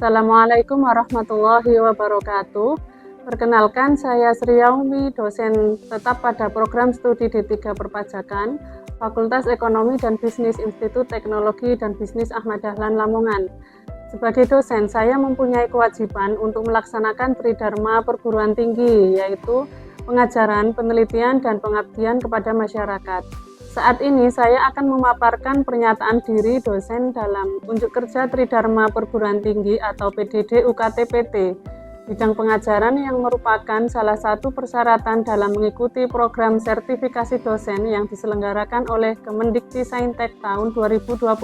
Assalamualaikum warahmatullahi wabarakatuh. Perkenalkan, saya Sri Yaumi, dosen tetap pada program studi D3 Perpajakan, Fakultas Ekonomi dan Bisnis Institut Teknologi dan Bisnis Ahmad Dahlan Lamongan. Sebagai dosen, saya mempunyai kewajiban untuk melaksanakan tridharma perguruan tinggi, yaitu pengajaran, penelitian, dan pengabdian kepada masyarakat. Saat ini saya akan memaparkan pernyataan diri dosen dalam unjuk kerja Tridharma Perguruan Tinggi atau PDD UKT-PT, bidang pengajaran yang merupakan salah satu persyaratan dalam mengikuti program sertifikasi dosen yang diselenggarakan oleh Kemendikti-Saintek tahun 2025.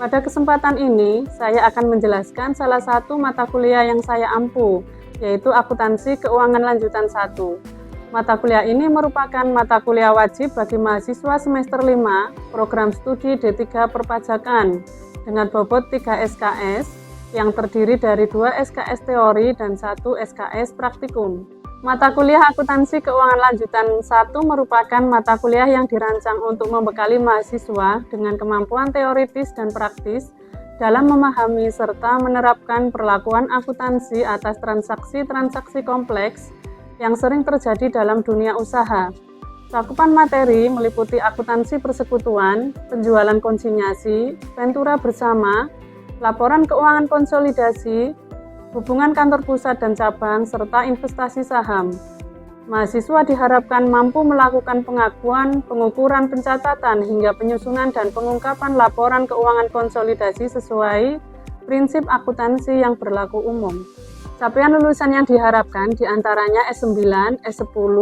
Pada kesempatan ini, saya akan menjelaskan salah satu mata kuliah yang saya ampu, yaitu Akuntansi Keuangan Lanjutan 1. Mata kuliah ini merupakan mata kuliah wajib bagi mahasiswa semester 5 program studi D3 Perpajakan dengan bobot 3 SKS yang terdiri dari 2 SKS teori dan 1 SKS praktikum. Mata kuliah Akuntansi Keuangan Lanjutan 1 merupakan mata kuliah yang dirancang untuk membekali mahasiswa dengan kemampuan teoritis dan praktis dalam memahami serta menerapkan perlakuan akuntansi atas transaksi-transaksi kompleks yang sering terjadi dalam dunia usaha. Cakupan materi meliputi akuntansi persekutuan, penjualan konsinyasi, ventura bersama, laporan keuangan konsolidasi, hubungan kantor pusat dan cabang, serta investasi saham. Mahasiswa diharapkan mampu melakukan pengakuan, pengukuran, pencatatan, hingga penyusunan dan pengungkapan laporan keuangan konsolidasi sesuai prinsip akuntansi yang berlaku umum. Capaian lulusan yang diharapkan diantaranya S9, S10,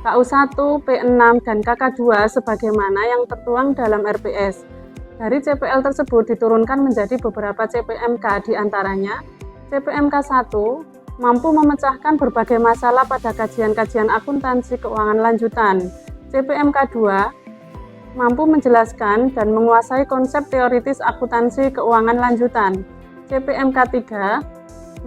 KU1, P6, dan KK2 sebagaimana yang tertuang dalam RPS. Dari CPL tersebut diturunkan menjadi beberapa CPMK, diantaranya CPMK 1 mampu memecahkan berbagai masalah pada kajian-kajian akuntansi keuangan lanjutan. CPMK 2 mampu menjelaskan dan menguasai konsep teoritis akuntansi keuangan lanjutan. CPMK 3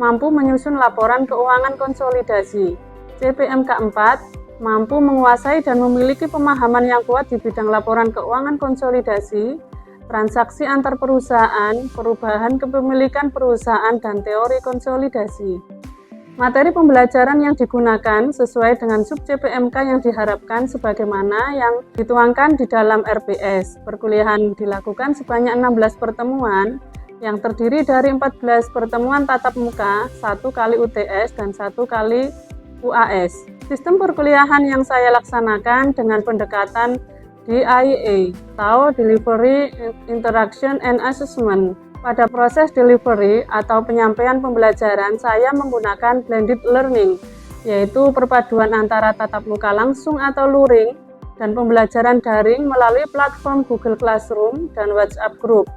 mampu menyusun laporan keuangan konsolidasi. CPMK 4 mampu menguasai dan memiliki pemahaman yang kuat di bidang laporan keuangan konsolidasi, transaksi antar perusahaan, perubahan kepemilikan perusahaan, dan teori konsolidasi. Materi pembelajaran yang digunakan sesuai dengan sub CPMK yang diharapkan sebagaimana yang dituangkan di dalam RPS. Perkuliahan dilakukan sebanyak 16 pertemuan yang terdiri dari 14 pertemuan tatap muka, 1 kali UTS, dan 1 kali UAS. Sistem perkuliahan yang saya laksanakan dengan pendekatan DIA atau Delivery, Interaction, and Assessment. Pada proses delivery atau penyampaian pembelajaran, saya menggunakan blended learning, yaitu perpaduan antara tatap muka langsung atau luring dan pembelajaran daring melalui platform Google Classroom dan WhatsApp Group.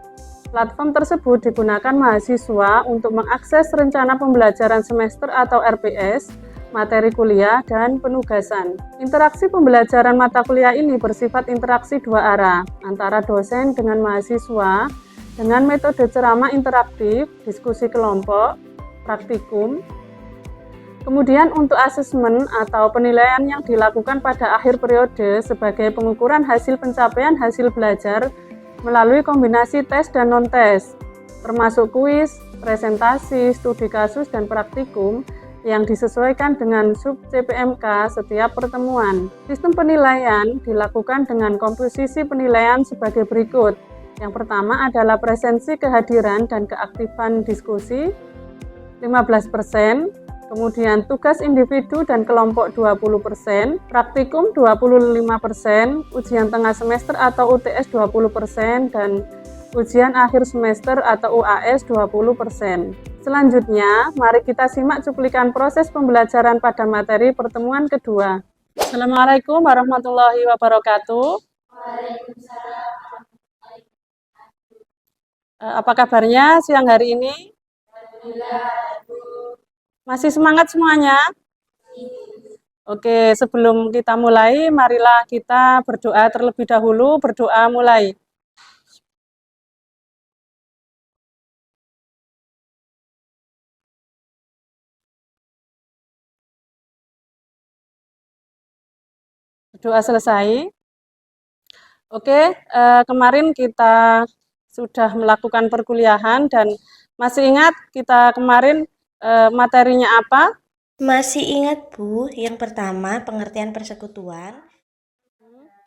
Platform tersebut digunakan mahasiswa untuk mengakses rencana pembelajaran semester atau RPS, materi kuliah, dan penugasan. Interaksi pembelajaran mata kuliah ini bersifat interaksi dua arah, antara dosen dengan mahasiswa, dengan metode ceramah interaktif, diskusi kelompok, praktikum. Kemudian untuk asesmen atau penilaian yang dilakukan pada akhir periode sebagai pengukuran hasil pencapaian hasil belajar melalui kombinasi tes dan non-tes, termasuk kuis, presentasi, studi kasus, dan praktikum yang disesuaikan dengan sub CPMK setiap pertemuan. Sistem penilaian dilakukan dengan komposisi penilaian sebagai berikut. Yang pertama adalah presensi kehadiran dan keaktifan diskusi 15%, kemudian tugas individu dan kelompok 20%, praktikum 25%, ujian tengah semester atau UTS 20%, dan ujian akhir semester atau UAS 20%. Selanjutnya, mari kita simak cuplikan proses pembelajaran pada materi pertemuan kedua. Assalamualaikum warahmatullahi wabarakatuh. Apa kabarnya siang hari ini? Masih semangat semuanya? Oke, sebelum kita mulai, marilah kita berdoa terlebih dahulu. Berdoa mulai. Doa selesai. Oke, kemarin kita sudah melakukan perkuliahan dan Masih ingat kita kemarin materinya apa? Masih ingat Bu, yang pertama pengertian persekutuan,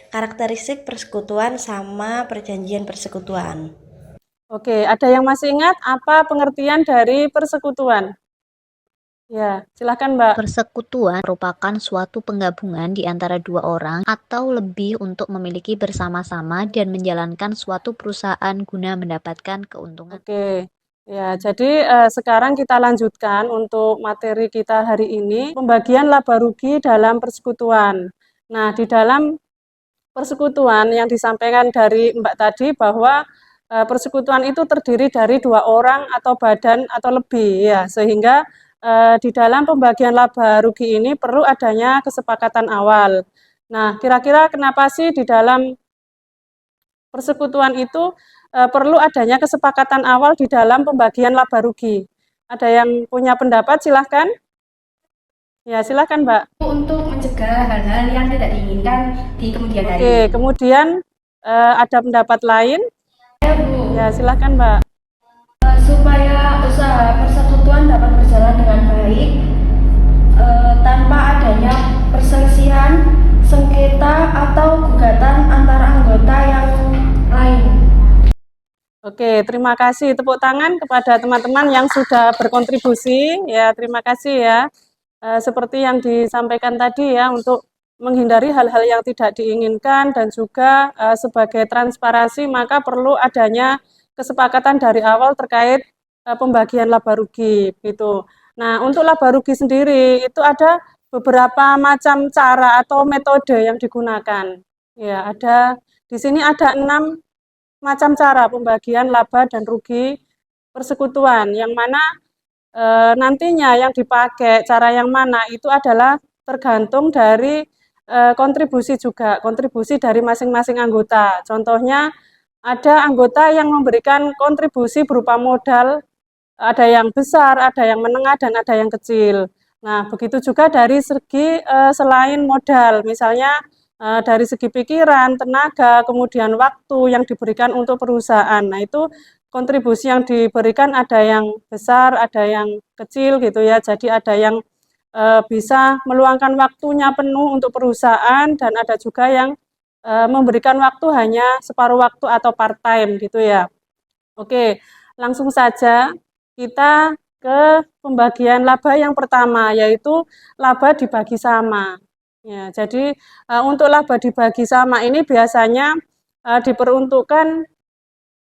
karakteristik persekutuan sama perjanjian persekutuan. Oke, ada yang masih ingat apa pengertian dari persekutuan? Ya, silakan Mbak. Persekutuan merupakan suatu penggabungan di antara dua orang atau lebih untuk memiliki bersama-sama dan menjalankan suatu perusahaan guna mendapatkan keuntungan. Oke, ya jadi sekarang kita lanjutkan untuk materi kita hari ini, pembagian laba rugi dalam persekutuan. Nah, di dalam persekutuan yang disampaikan dari Mbak tadi bahwa persekutuan itu terdiri dari dua orang atau badan atau lebih ya, sehingga di dalam pembagian laba rugi ini perlu adanya kesepakatan awal. Nah, kira-kira kenapa sih di dalam persekutuan itu perlu adanya kesepakatan awal di dalam pembagian laba rugi? Ada yang punya pendapat? Silahkan. Ya, silahkan Mbak. Untuk mencegah hal-hal yang tidak diinginkan di kemudian hari. Oke, kemudian ada pendapat lain? Ya, Bu. Ya, silahkan Mbak. Supaya usaha persekutuan dapat berjalan dengan baik tanpa adanya perselisihan, sengketa atau gugatan antara anggota yang lain. Oke, terima kasih. Tepuk tangan kepada teman-teman yang sudah berkontribusi. Ya, terima kasih ya. Seperti yang disampaikan tadi ya, untuk menghindari hal-hal yang tidak diinginkan dan juga sebagai transparansi, maka perlu adanya kesepakatan dari awal terkait pembagian laba rugi gitu. Nah, untuk laba rugi sendiri itu ada beberapa macam cara atau metode yang digunakan. Ya, ada di sini ada 6 macam cara pembagian laba dan rugi persekutuan, yang mana nantinya yang dipakai cara yang mana itu adalah tergantung dari kontribusi juga, kontribusi dari masing-masing anggota. Contohnya ada anggota yang memberikan kontribusi berupa modal, ada yang besar, ada yang menengah, dan ada yang kecil. Nah, begitu juga dari segi selain modal, misalnya dari segi pikiran, tenaga, kemudian waktu yang diberikan untuk perusahaan. Nah, itu kontribusi yang diberikan ada yang besar, ada yang kecil gitu ya. Jadi ada yang bisa meluangkan waktunya penuh untuk perusahaan dan ada juga yang memberikan waktu hanya separuh waktu atau part time gitu ya. Oke, langsung saja kita ke pembagian laba yang pertama, yaitu laba dibagi sama. Ya, jadi untuk laba dibagi sama ini biasanya diperuntukkan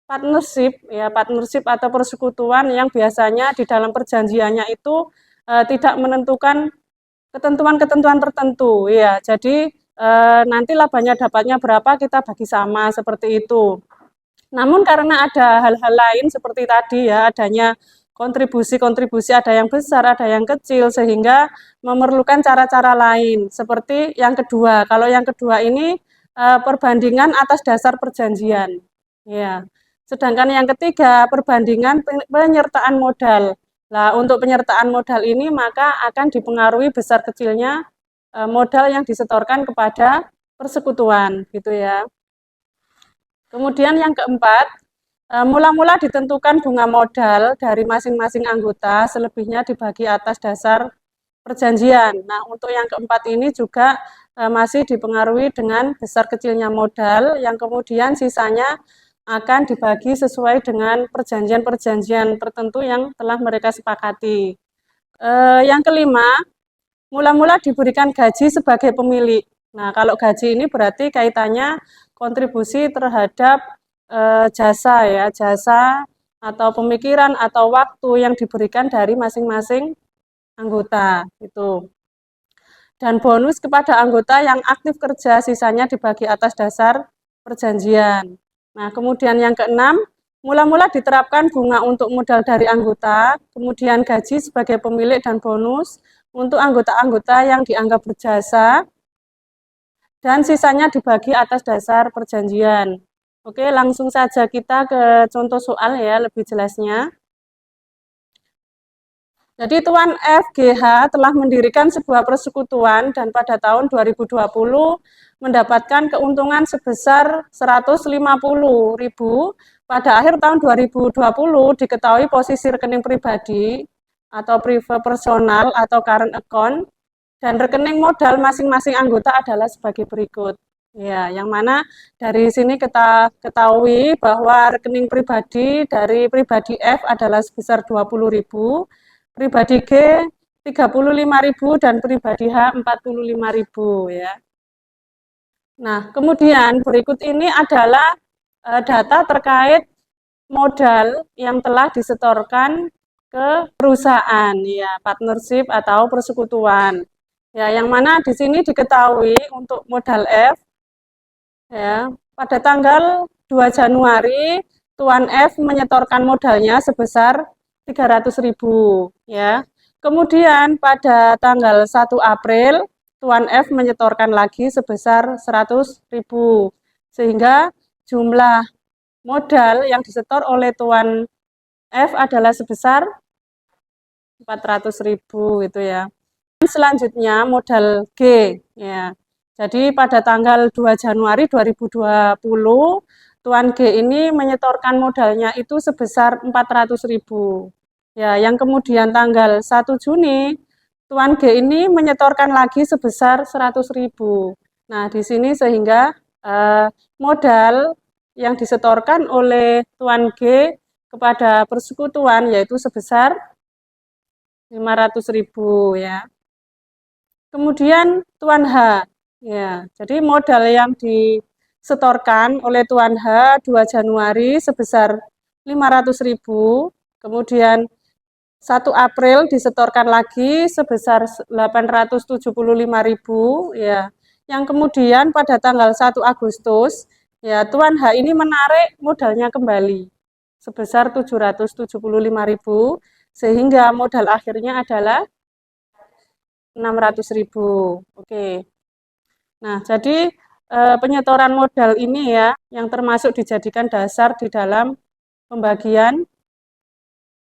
partnership, ya partnership atau persekutuan yang biasanya di dalam perjanjiannya itu tidak menentukan ketentuan-ketentuan tertentu, ya. Jadi nanti labanya dapatnya berapa kita bagi sama seperti itu. Namun karena ada hal-hal lain seperti tadi ya, adanya kontribusi-kontribusi ada yang besar, ada yang kecil, sehingga memerlukan cara-cara lain. Seperti yang kedua, kalau yang kedua ini perbandingan atas dasar perjanjian. Ya. Sedangkan yang ketiga, perbandingan penyertaan modal. Nah, untuk penyertaan modal ini maka akan dipengaruhi besar kecilnya modal yang disetorkan kepada persekutuan, gitu ya. Kemudian yang keempat, mula-mula ditentukan bunga modal dari masing-masing anggota, selebihnya dibagi atas dasar perjanjian. Nah, untuk yang keempat ini juga masih dipengaruhi dengan besar kecilnya modal, yang kemudian sisanya akan dibagi sesuai dengan perjanjian-perjanjian tertentu yang telah mereka sepakati. Yang kelima, mula-mula diberikan gaji sebagai pemilik. Nah, kalau gaji ini berarti kaitannya kontribusi terhadap jasa ya, jasa atau pemikiran atau waktu yang diberikan dari masing-masing anggota itu. Dan bonus kepada anggota yang aktif kerja, sisanya dibagi atas dasar perjanjian. Nah, kemudian yang keenam, mula-mula diterapkan bunga untuk modal dari anggota, kemudian gaji sebagai pemilik dan bonus untuk anggota-anggota yang dianggap berjasa, dan sisanya dibagi atas dasar perjanjian. Oke, langsung saja kita ke contoh soal ya, lebih jelasnya. Jadi Tuan FGH telah mendirikan sebuah persekutuan dan pada tahun 2020 mendapatkan keuntungan sebesar 150.000 pada akhir tahun 2020 diketahui posisi rekening pribadi atau personal atau current account dan rekening modal masing-masing anggota adalah sebagai berikut. Ya, yang mana dari sini kita ketahui bahwa rekening pribadi dari pribadi F adalah sebesar 20.000, pribadi G 35.000 dan pribadi H 45.000 ya. Nah, kemudian berikut ini adalah data terkait modal yang telah disetorkan ke perusahaan ya, partnership atau persekutuan. Ya, yang mana di sini diketahui untuk modal F ya, pada tanggal 2 Januari Tuan F menyetorkan modalnya sebesar 300.000 ya. Kemudian pada tanggal 1 April Tuan F menyetorkan lagi sebesar 100.000 sehingga jumlah modal yang disetor oleh Tuan F adalah sebesar 400.000 itu ya. Selanjutnya modal G ya. Jadi pada tanggal 2 Januari 2020 Tuan G ini menyetorkan modalnya itu sebesar 400.000. Ya, yang kemudian tanggal 1 Juni Tuan G ini menyetorkan lagi sebesar 100.000. Nah, di sini sehingga modal yang disetorkan oleh Tuan G kepada persekutuan yaitu sebesar 500.000 ya. Kemudian Tuan H ya. Jadi modal yang disetorkan oleh Tuan H 2 Januari sebesar 500.000. Kemudian 1 April disetorkan lagi sebesar 875.000 ya. Yang kemudian pada tanggal 1 Agustus ya Tuan H ini menarik modalnya kembali sebesar 775.000 sehingga modal akhirnya adalah 600.000. Oke. Nah, jadi penyetoran modal ini ya yang termasuk dijadikan dasar di dalam pembagian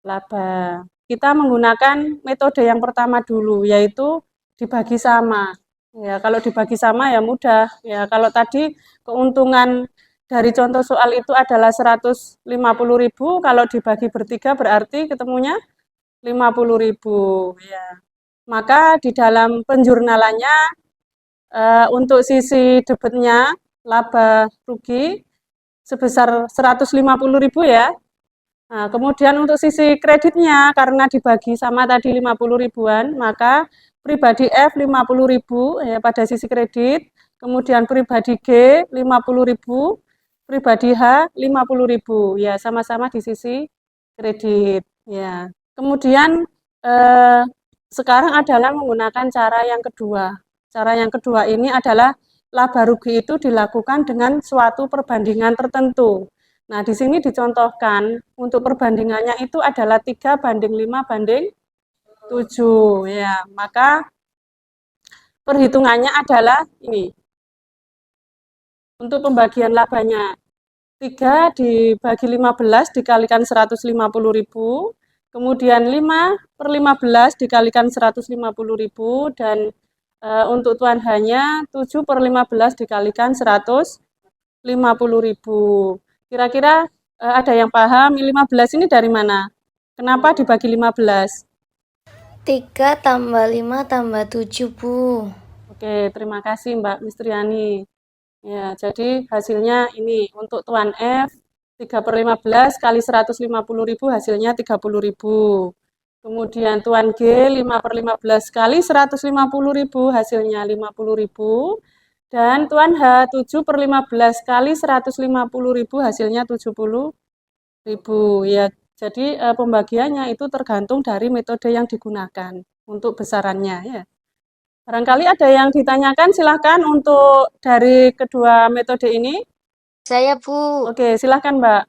laba. Kita menggunakan metode yang pertama dulu yaitu dibagi sama. Ya, kalau dibagi sama ya mudah. Ya, kalau tadi keuntungan dari contoh soal itu adalah 150.000, kalau dibagi bertiga berarti ketemunya 50.000 ya. Maka di dalam penjurnalannya untuk sisi debitnya laba rugi sebesar 150.000 ya. Nah, kemudian untuk sisi kreditnya karena dibagi sama tadi 50 ribuan, maka pribadi F 50.000 ya pada sisi kredit, kemudian pribadi G 50.000, pribadi H 50.000 ya sama-sama di sisi kredit ya. Kemudian sekarang adalah menggunakan cara yang kedua. Cara yang kedua ini adalah laba rugi itu dilakukan dengan suatu perbandingan tertentu. Nah, di sini dicontohkan untuk perbandingannya itu adalah 3:5:7 ya. Maka perhitungannya adalah ini. Untuk pembagian labanya 3 dibagi 15 dikalikan 150.000, kemudian 5/15 dikalikan 150.000 dan untuk Tuan hanya 7/15 dikalikan 150.000. Kira-kira ada yang paham 15 ini dari mana? Kenapa dibagi 15? 3 tambah 5 tambah 7, Bu. Oke, terima kasih Mbak Mistriani. Ya, jadi hasilnya ini untuk Tuan F 3/15 kali 150.000 hasilnya 30.000. Kemudian Tuan G 5/15 kali 150.000 hasilnya 50.000. Dan Tuan H 7/15 kali 150.000 hasilnya 70.000 ya. Jadi pembagiannya itu tergantung dari metode yang digunakan untuk besarannya ya. Barangkali ada yang ditanyakan, silahkan untuk dari kedua metode ini. Saya, Bu. Oke, silahkan Mbak.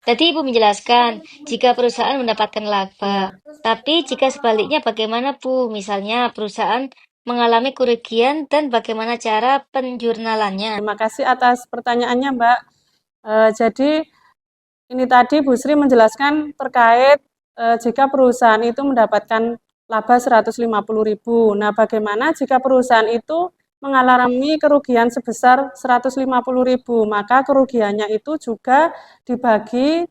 Tadi Ibu menjelaskan jika perusahaan mendapatkan laba. Tapi jika sebaliknya bagaimana, Bu? Misalnya perusahaan mengalami kerugian dan bagaimana cara penjurnalannya? Terima kasih atas pertanyaannya Mbak. Jadi ini tadi Bu Sri menjelaskan terkait jika perusahaan itu mendapatkan laba 150.000. Nah, bagaimana jika perusahaan itu mengalami kerugian sebesar 150.000, maka kerugiannya itu juga dibagi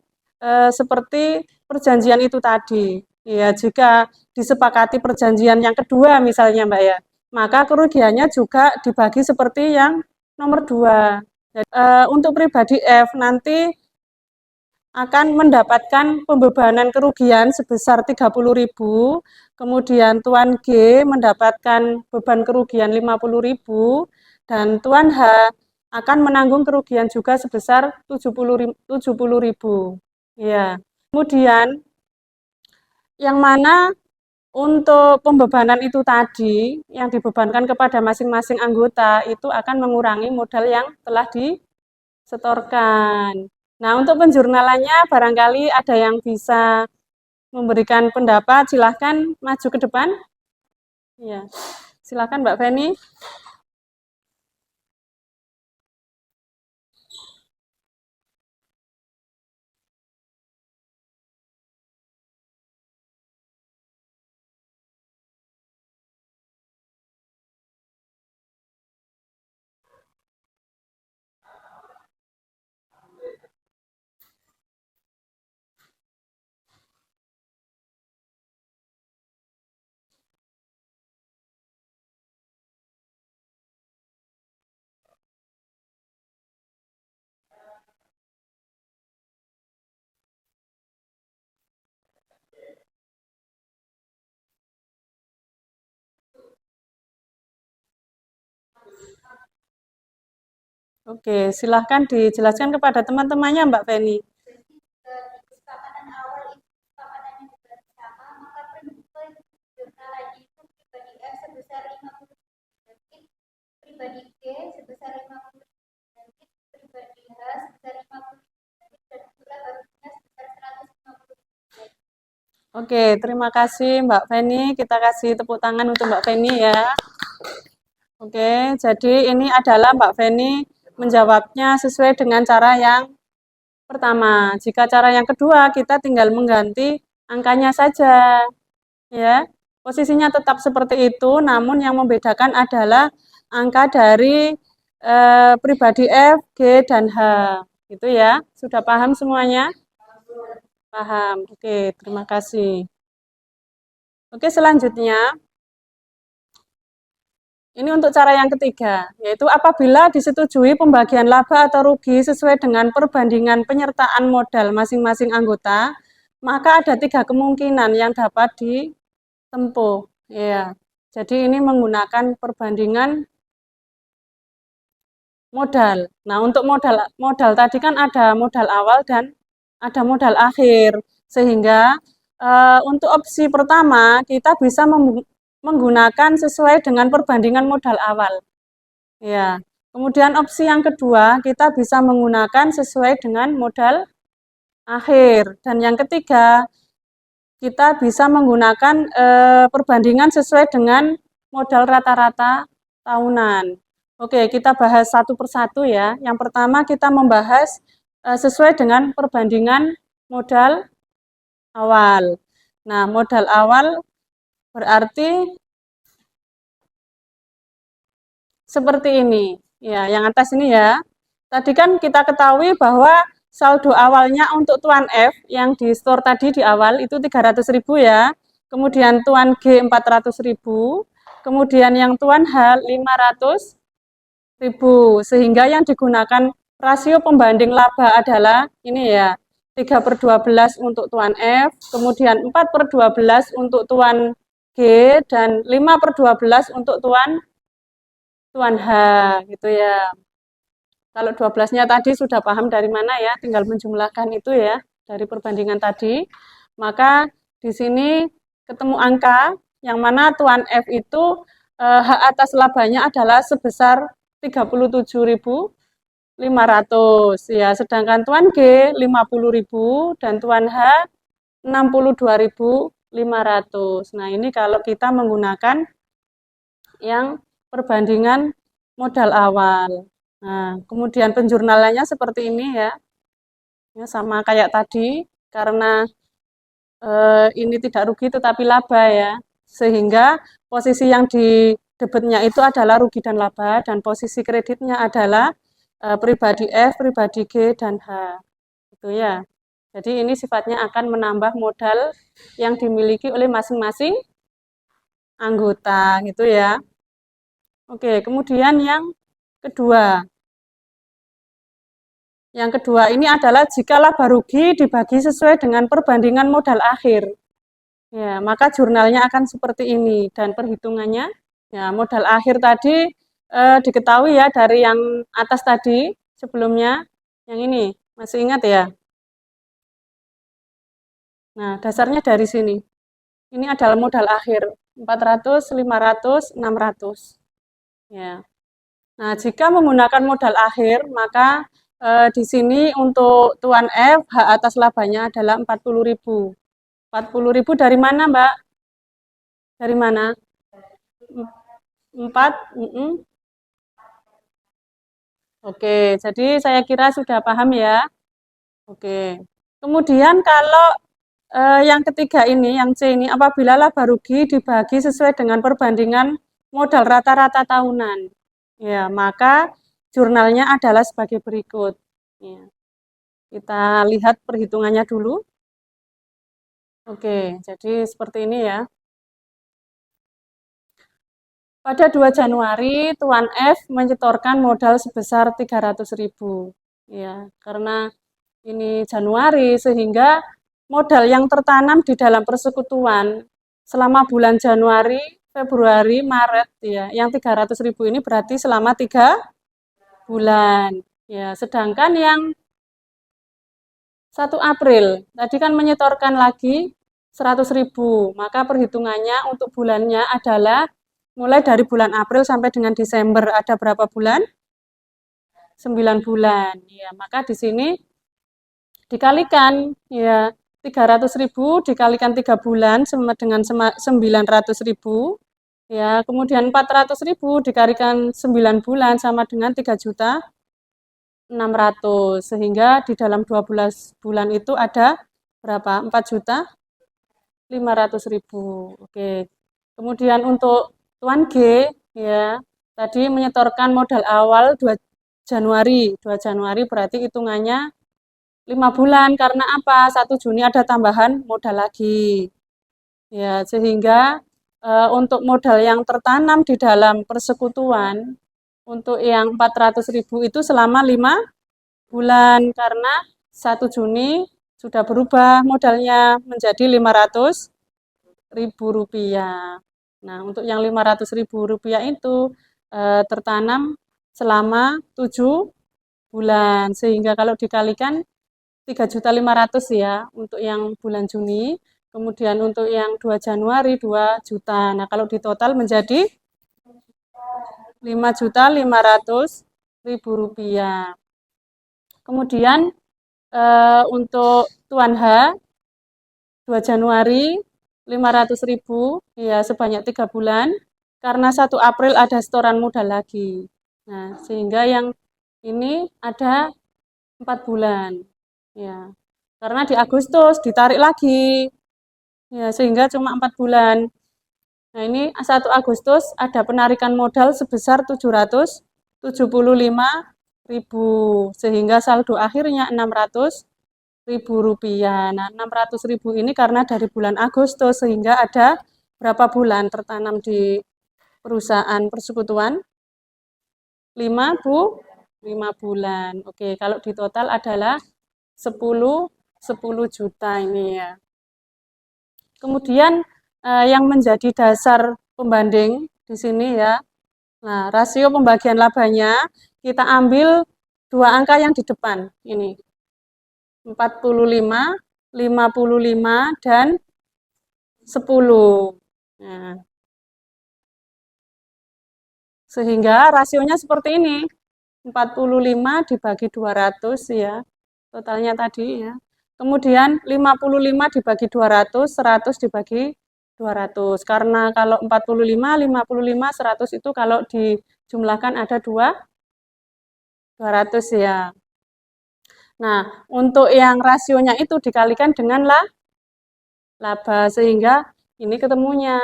seperti perjanjian itu tadi. Ya, jika disepakati perjanjian yang kedua misalnya Mbak ya, maka kerugiannya juga dibagi seperti yang nomor 2. Jadi, untuk pribadi F nanti akan mendapatkan pembebanan kerugian sebesar 30.000, kemudian Tuan G mendapatkan beban kerugian 50.000, dan Tuan H akan menanggung kerugian juga sebesar 70.000. Ya. Kemudian yang mana untuk pembebanan itu tadi yang dibebankan kepada masing-masing anggota itu akan mengurangi modal yang telah disetorkan. Nah, untuk penjurnalannya barangkali ada yang bisa memberikan pendapat, silahkan maju ke depan. Ya, silahkan Mbak Feni. Oke, silahkan dijelaskan kepada teman-temannya Mbak Feni. Pribadi G sebesar 50 unit, pribadi H sebesar 50 unit, dan pula barunya sebesar 150 unit. Oke, terima kasih Mbak Feni. Kita kasih tepuk tangan untuk Mbak Feni ya. Oke, jadi ini adalah Mbak Feni menjawabnya sesuai dengan cara yang pertama. Jika cara yang kedua, kita tinggal mengganti angkanya saja. Ya, posisinya tetap seperti itu, namun yang membedakan adalah angka dari pribadi F, G, dan H. Gitu ya. Sudah paham semuanya? Paham. Oke, terima kasih. Oke, selanjutnya ini untuk cara yang ketiga, yaitu apabila disetujui pembagian laba atau rugi sesuai dengan perbandingan penyertaan modal masing-masing anggota, maka ada 3 kemungkinan yang dapat ditempuh. Ya, jadi ini menggunakan perbandingan modal. Nah, untuk modal tadi kan ada modal awal dan ada modal akhir, sehingga untuk opsi pertama kita bisa menggunakan sesuai dengan perbandingan modal awal. Ya. Kemudian opsi yang kedua kita bisa menggunakan sesuai dengan modal akhir, dan yang ketiga kita bisa menggunakan perbandingan sesuai dengan modal rata-rata tahunan. Oke, kita bahas satu persatu ya. Yang pertama kita membahas sesuai dengan perbandingan modal awal. Nah, modal awal berarti seperti ini. Ya, yang atas ini ya. Tadi kan kita ketahui bahwa saldo awalnya untuk Tuan F yang di store tadi di awal itu 300.000 ya. Kemudian Tuan G 400.000. Kemudian yang Tuan H 500.000. Sehingga yang digunakan rasio pembanding laba adalah ini ya. 3/12 untuk Tuan F, kemudian 4/12 untuk Tuan G, dan 5/12 untuk Tuan H, gitu ya. Kalau 12-nya tadi sudah paham dari mana ya, tinggal menjumlahkan itu ya, dari perbandingan tadi. Maka di sini ketemu angka, yang mana Tuan F itu hak atas labanya adalah sebesar 37.500 ya, sedangkan Tuan G 50.000 dan Tuan H 62.500. Nah, ini kalau kita menggunakan yang perbandingan modal awal. Nah, kemudian penjurnalannya seperti ini ya. Ya, sama kayak tadi, karena ini tidak rugi tetapi laba ya. Sehingga posisi yang debitnya itu adalah rugi dan laba, dan posisi kreditnya adalah pribadi F, pribadi G, dan H. Gitu ya. Jadi ini sifatnya akan menambah modal yang dimiliki oleh masing-masing anggota, gitu ya. Oke, kemudian yang kedua. Yang kedua ini adalah jika laba rugi dibagi sesuai dengan perbandingan modal akhir. Ya, maka jurnalnya akan seperti ini dan perhitungannya. Ya, modal akhir tadi diketahui ya dari yang atas tadi sebelumnya. Yang ini masih ingat ya? Nah, dasarnya dari sini. Ini adalah modal akhir 400, 500, 600. Ya. Nah, jika menggunakan modal akhir, maka di sini untuk Tuan F, hak atas labanya adalah 40.000. 40.000 dari mana, Mbak? Dari mana? 4? Oke, jadi saya kira sudah paham ya. Oke. Kemudian kalau yang ketiga ini, yang C ini, apabila laba rugi dibagi sesuai dengan perbandingan modal rata-rata tahunan. Ya, maka jurnalnya adalah sebagai berikut. Ya. Kita lihat perhitungannya dulu. Oke, jadi seperti ini ya. Pada 2 Januari, Tuan F menyetorkan modal sebesar 300.000. Ya, karena ini Januari sehingga modal yang tertanam di dalam persekutuan selama bulan Januari, Februari, Maret ya, yang 300.000 ini berarti selama 3 bulan. Ya, sedangkan yang 1 April tadi kan menyetorkan lagi 100.000, maka perhitungannya untuk bulannya adalah mulai dari bulan April sampai dengan Desember ada berapa bulan? 9 bulan. Ya, maka di sini dikalikan ya 300.000 dikalikan 3 bulan sama dengan 900.000. Ya, kemudian 400.000 dikalikan 9 bulan sama dengan 3.600.000 sehingga di dalam 12 bulan itu ada berapa? 4.500.000. Oke. Kemudian untuk Tuan G ya, tadi menyetorkan modal awal 2 Januari. 2 Januari berarti hitungannya 5 bulan karena apa? 1 Juni ada tambahan modal lagi. Ya, sehingga untuk modal yang tertanam di dalam persekutuan untuk yang 400.000 itu selama 5 bulan karena 1 Juni sudah berubah modalnya menjadi 500.000 rupiah. Nah, untuk yang 500.000 rupiah itu tertanam selama 7 bulan, sehingga kalau dikalikan 3.500.000 ya untuk yang bulan Juni, kemudian untuk yang 2 Januari 2 juta. Nah, kalau ditotal menjadi 5.500.000 rupiah. Kemudian untuk Tuan H 2 Januari 500.000 ya sebanyak 3 bulan karena 1 April ada setoran modal lagi. Nah, sehingga yang ini ada 4 bulan. Ya. Karena di Agustus ditarik lagi. Ya, sehingga cuma 4 bulan. Nah, ini 1 Agustus ada penarikan modal sebesar 775.000 sehingga saldo akhirnya 600.000 rupiah. Nah, 600.000 ini karena dari bulan Agustus sehingga ada berapa bulan tertanam di perusahaan persekutuan? 5 bulan. Oke, kalau di total adalah 10 juta ini ya. Kemudian yang menjadi dasar pembanding di sini ya. Nah, rasio pembagian labanya kita ambil 2 angka yang di depan ini. 45, 55 dan 10. Nah, sehingga rasionya seperti ini. 45 dibagi 200 ya. Totalnya tadi ya. Kemudian 55 dibagi 200, 100 dibagi 200. Karena kalau 45, 55, 100 itu kalau dijumlahkan ada 200 ya. Nah, untuk yang rasionya itu dikalikan dengan laba sehingga ini ketemunya.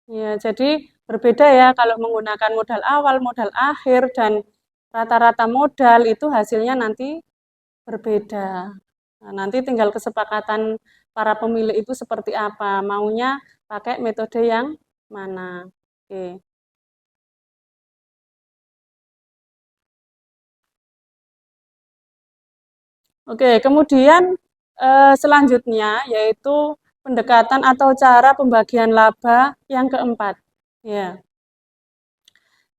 Ya, jadi berbeda ya kalau menggunakan modal awal, modal akhir, dan rata-rata modal itu hasilnya nanti berbeda. Nah, nanti tinggal kesepakatan para pemilik itu seperti apa, maunya pakai metode yang mana. Oke. Oke, kemudian selanjutnya yaitu pendekatan atau cara pembagian laba yang keempat. Ya.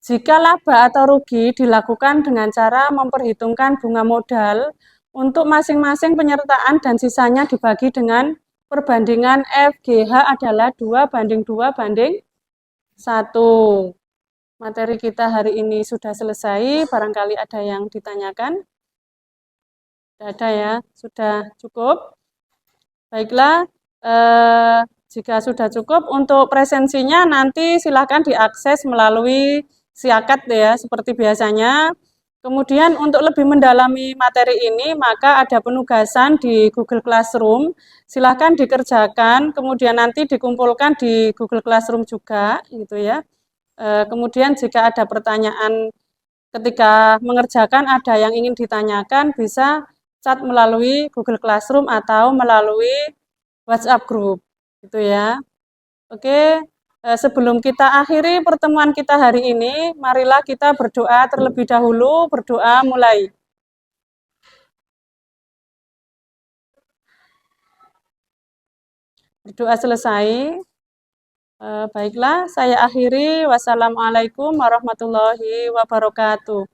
Jika laba atau rugi dilakukan dengan cara memperhitungkan bunga modal untuk masing-masing penyertaan dan sisanya dibagi dengan perbandingan FGH adalah 2:2:1. Materi kita hari ini sudah selesai, barangkali ada yang ditanyakan? Tidak ada ya, sudah cukup. Baiklah, jika sudah cukup untuk presensinya nanti silakan diakses melalui Siakat ya, seperti biasanya. Kemudian untuk lebih mendalami materi ini, maka ada penugasan di Google Classroom. Silakan dikerjakan, kemudian nanti dikumpulkan di Google Classroom juga, gitu ya. Kemudian jika ada pertanyaan ketika mengerjakan, ada yang ingin ditanyakan, bisa chat melalui Google Classroom atau melalui WhatsApp group, gitu ya. Oke, sebelum kita akhiri pertemuan kita hari ini, marilah kita berdoa terlebih dahulu. Berdoa mulai. Berdoa selesai. Baiklah, saya akhiri. Wassalamualaikum warahmatullahi wabarakatuh.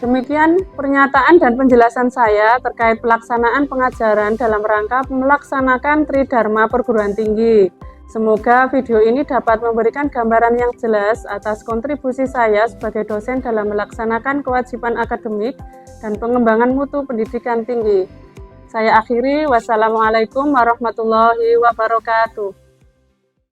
Demikian pernyataan dan penjelasan saya terkait pelaksanaan pengajaran dalam rangka melaksanakan Tridharma Perguruan Tinggi. Semoga video ini dapat memberikan gambaran yang jelas atas kontribusi saya sebagai dosen dalam melaksanakan kewajiban akademik dan pengembangan mutu pendidikan tinggi. Saya akhiri, wassalamualaikum warahmatullahi wabarakatuh.